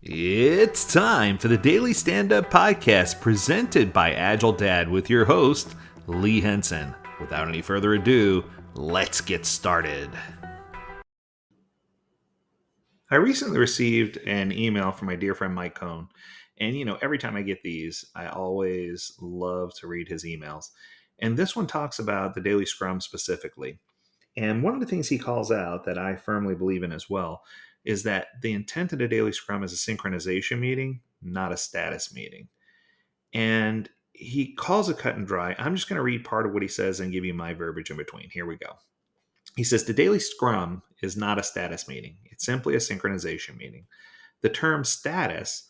It's time for the Daily Stand Up Podcast presented by AgileDad with your host, Lee Henson. Without any further ado, let's get started. I recently received an email from my dear friend Mike Cohn. And, every time I get these, I always love to read his emails. And this one talks about the Daily Scrum specifically. And one of the things he calls out that I firmly believe in as well is that the intent of the daily scrum is a synchronization meeting, not a status meeting. And he calls it cut and dry. I'm just going to read part of what he says and give you my verbiage in between. Here we go. He says the daily scrum is not a status meeting, it's simply a synchronization meeting. The term status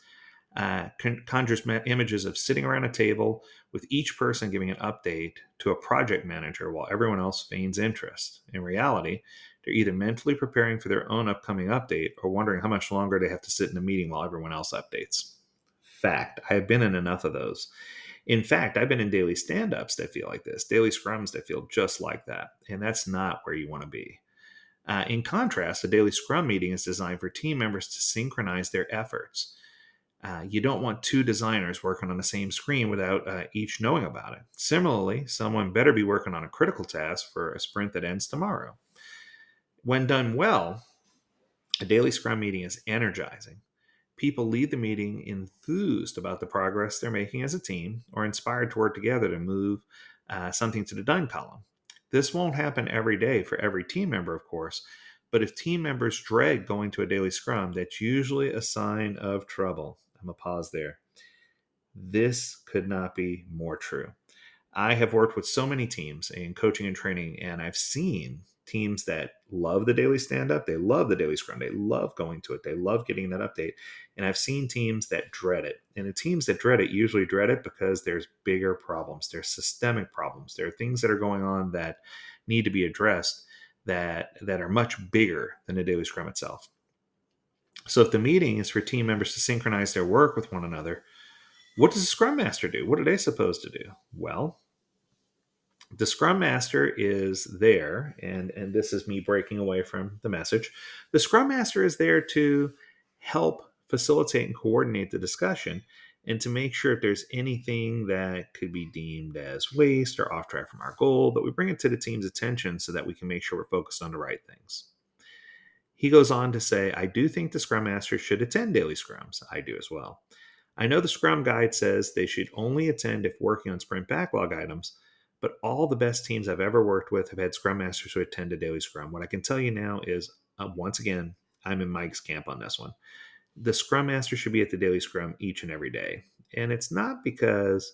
conjures images of sitting around a table with each person giving an update to a project manager while everyone else feigns interest. In reality, they're either mentally preparing for their own upcoming update or wondering how much longer they have to sit in a meeting while everyone else updates. Fact, I have been in enough of those. In fact, I've been in daily stand ups that feel like this, daily scrums that feel just like that. And that's not where you want to be. In contrast, a daily scrum meeting is designed for team members to synchronize their efforts. You don't want two designers working on the same screen without each knowing about it. Similarly, someone better be working on a critical task for a sprint that ends tomorrow. When done well, a daily scrum meeting is energizing. People leave the meeting enthused about the progress they're making as a team or inspired to work together to move something to the done column. This won't happen every day for every team member, of course, but if team members dread going to a daily scrum, that's usually a sign of trouble. I'm going to pause there. This could not be more true. I have worked with so many teams in coaching and training, and I've seen teams that love the daily stand up. They love the daily scrum. They love going to it. They love getting that update. And I've seen teams that dread it. And the teams that dread it usually dread it because there's bigger problems. There's systemic problems. There are things that are going on that need to be addressed that are much bigger than the daily scrum itself. So if the meeting is for team members to synchronize their work with one another, what does the Scrum Master do? What are they supposed to do? Well, the Scrum Master is there, and this is me breaking away from the message. The Scrum Master is there to help facilitate and coordinate the discussion and to make sure if there's anything that could be deemed as waste or off track from our goal, that we bring it to the team's attention so that we can make sure we're focused on the right things. He goes on to say, I do think the Scrum Master should attend daily scrums. I do as well. I know the Scrum Guide says they should only attend if working on sprint backlog items, but all the best teams I've ever worked with have had Scrum Masters who attend a daily scrum. What I can tell you now is, once again, I'm in Mike's camp on this one. The Scrum Master should be at the daily scrum each and every day. And it's not because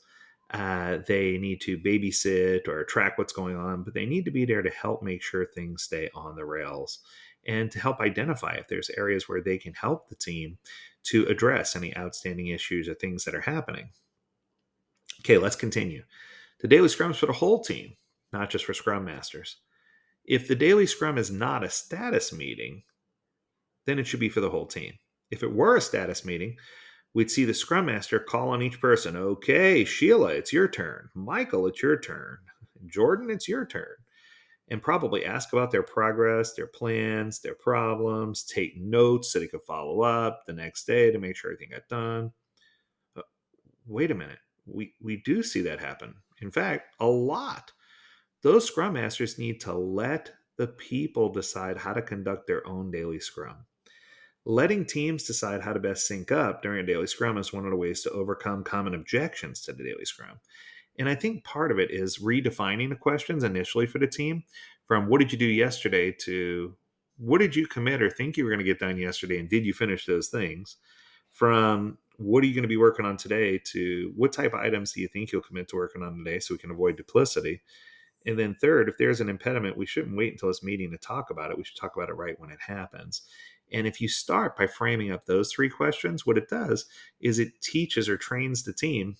they need to babysit or track what's going on, but they need to be there to help make sure things stay on the rails and to help identify if there's areas where they can help the team to address any outstanding issues or things that are happening. Okay, let's continue. The daily scrum is for the whole team, not just for scrum masters. If the daily scrum is not a status meeting, then it should be for the whole team. If it were a status meeting, we'd see the scrum master call on each person. Okay, Sheila, it's your turn. Michael, it's your turn. Jordan, it's your turn. And probably ask about their progress, their plans, their problems, take notes so they could follow up the next day to make sure everything got done. But wait a minute. We do see that happen. In fact, a lot. Those scrum masters need to let the people decide how to conduct their own daily scrum. Letting teams decide how to best sync up during a daily scrum is one of the ways to overcome common objections to the daily scrum. And I think part of it is redefining the questions initially for the team from what did you do yesterday to what did you commit or think you were going to get done yesterday and did you finish those things? From what are you going to be working on today to what type of items do you think you'll commit to working on today so we can avoid duplicity? And then third, if there's an impediment, we shouldn't wait until this meeting to talk about it. We should talk about it right when it happens. And if you start by framing up those three questions, what it does is it teaches or trains the team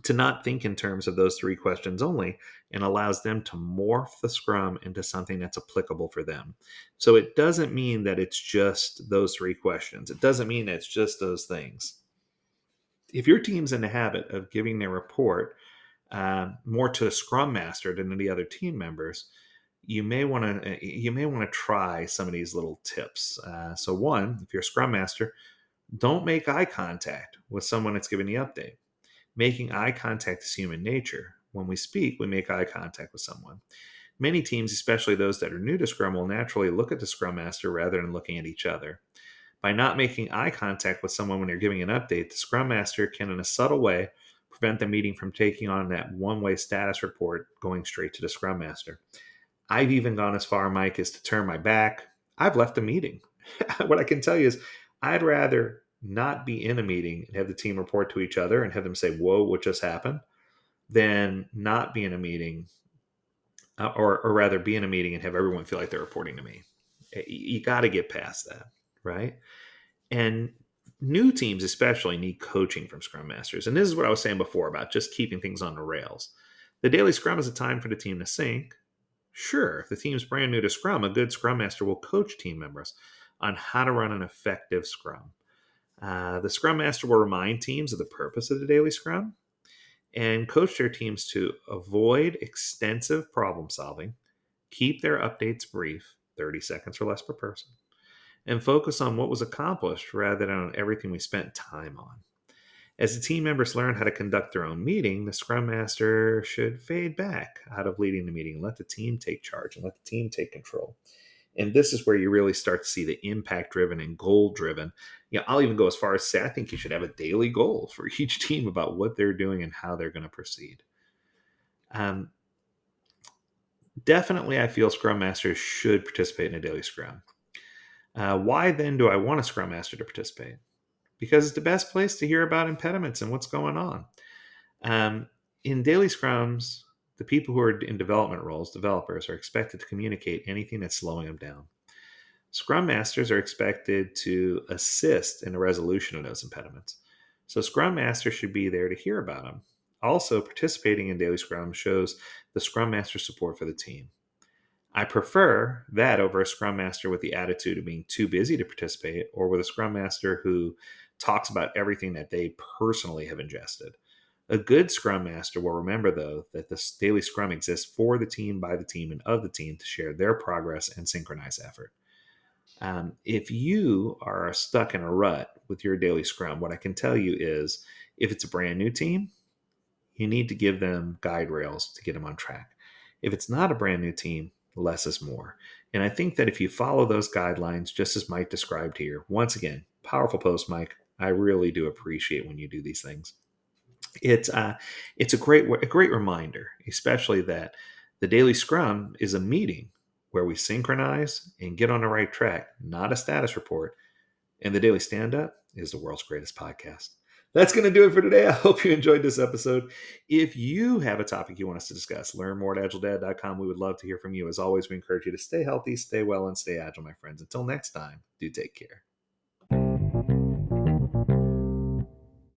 to not think in terms of those three questions only and allows them to morph the scrum into something that's applicable for them. So it doesn't mean that it's just those three questions. It doesn't mean that it's just those things. If your team's in the habit of giving their report more to a scrum master than to the other team members, you may want to try some of these little tips. So one, if you're a scrum master, Don't make eye contact with someone that's giving the update. Making eye contact is human nature. When we speak, we make eye contact with someone. Many teams, especially those that are new to Scrum, will naturally look at the Scrum Master rather than looking at each other. By not making eye contact with someone when you're giving an update, the Scrum Master can, in a subtle way, prevent the meeting from taking on that one-way status report going straight to the Scrum Master. I've even gone as far, Mike, as to turn my back. I've left a meeting. What I can tell you is I'd rather not be in a meeting and have the team report to each other and have them say, whoa, what just happened, than not be in a meeting, or rather be in a meeting and have everyone feel like they're reporting to me. You got to get past that, right? And new teams especially need coaching from Scrum Masters. And this is what I was saying before about just keeping things on the rails. The daily Scrum is a time for the team to sync. Sure, if the team's brand new to Scrum, a good Scrum Master will coach team members on how to run an effective Scrum. The Scrum Master will remind teams of the purpose of the daily Scrum and coach their teams to avoid extensive problem solving, keep their updates brief, 30 seconds or less per person, and focus on what was accomplished rather than on everything we spent time on. As the team members learn how to conduct their own meeting, the Scrum Master should fade back out of leading the meeting and let the team take charge and let the team take control. And this is where you really start to see the impact driven and goal driven. I'll even go as far as say I think you should have a daily goal for each team about what they're doing and how they're going to proceed. Definitely, I feel Scrum Masters should participate in a daily Scrum. Why then do I want a Scrum Master to participate? Because it's the best place to hear about impediments and what's going on. In daily Scrums, the people who are in development roles, developers, are expected to communicate anything that's slowing them down. Scrum Masters are expected to assist in the resolution of those impediments. So Scrum Masters should be there to hear about them. Also, participating in daily Scrum shows the Scrum Master support for the team. I prefer that over a Scrum Master with the attitude of being too busy to participate, or with a Scrum Master who talks about everything that they personally have ingested. A good Scrum Master will remember, though, that this daily Scrum exists for the team, by the team, and of the team to share their progress and synchronize effort. If you are stuck in a rut with your daily Scrum, what I can tell you is if it's a brand new team, you need to give them guide rails to get them on track. If it's not a brand new team, less is more. And I think that if you follow those guidelines, just as Mike described here, once again, powerful post, Mike. I really do appreciate when you do these things. It's a great reminder, especially that the daily Scrum is a meeting where we synchronize and get on the right track, not a status report. And the Daily Stand Up is the world's greatest podcast. That's going to do it for today. I hope you enjoyed this episode. If you have a topic you want us to discuss, learn more at AgileDad.com. We would love to hear from you. As always, we encourage you to stay healthy, stay well, and stay agile, my friends. Until next time, do take care.